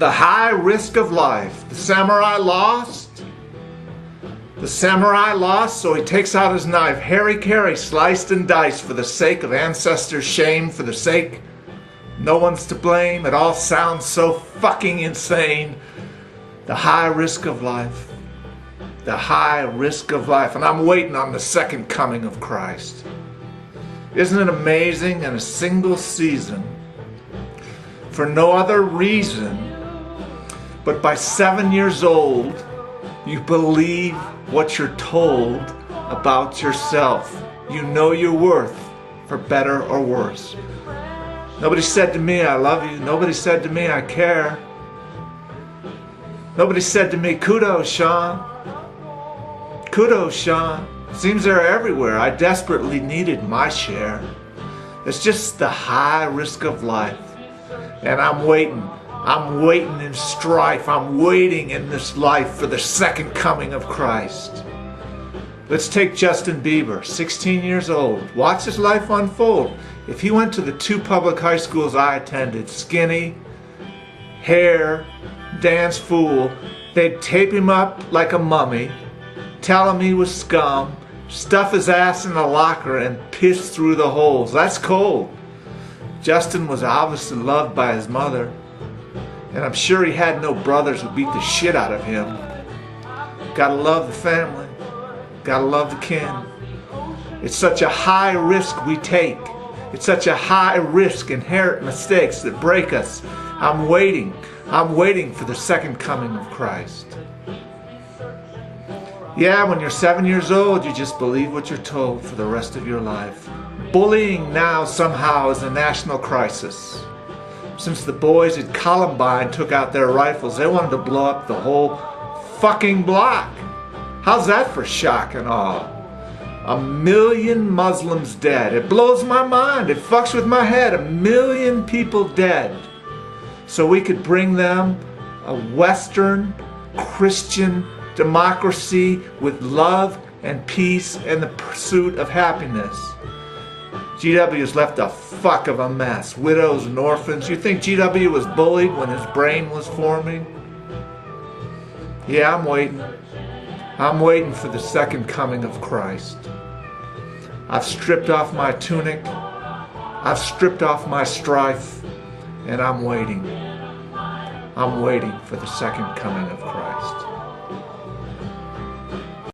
The high risk of life. The samurai lost. The samurai lost, so he takes out his knife. Harry-carry, sliced and diced for the sake of ancestors' shame, for the sake no one's to blame. It all sounds so fucking insane. The high risk of life. The high risk of life. And I'm waiting on the second coming of Christ. Isn't it amazing? In a single season, for no other reason, but by 7 years old, you believe what you're told about yourself. You know your worth, for better or worse. Nobody said to me, I love you. Nobody said to me, I care. Nobody said to me, kudos, Sean. Kudos, Sean. Seems they're everywhere. I desperately needed my share. It's just the high risk of life. And I'm waiting. I'm waiting in strife. I'm waiting in this life for the second coming of Christ. Let's take Justin Bieber, 16 years old. Watch his life unfold. If he went to the 2 public high schools I attended, skinny, hair, dance fool, they'd tape him up like a mummy, tell him he was scum, stuff his ass in a locker and piss through the holes. That's cold. Justin was obviously loved by his mother, and I'm sure he had no brothers who beat the shit out of him. Gotta love the family. Gotta love the kin. It's such a high risk we take. It's such a high risk, inherent mistakes that break us. I'm waiting. I'm waiting for the second coming of Christ. Yeah, when you're 7 years old, you just believe what you're told for the rest of your life. Bullying now somehow is a national crisis. Since the boys at Columbine took out their rifles, they wanted to blow up the whole fucking block. How's that for shock and awe? 1 million Muslims dead. It blows my mind. It fucks with my head. 1 million people dead. So we could bring them a Western Christian democracy with love and peace and the pursuit of happiness. GW has left a fuck of a mess. Widows and orphans. You think GW was bullied when his brain was forming? Yeah, I'm waiting. I'm waiting for the second coming of Christ. I've stripped off my tunic. I've stripped off my strife. And I'm waiting. I'm waiting for the second coming of Christ.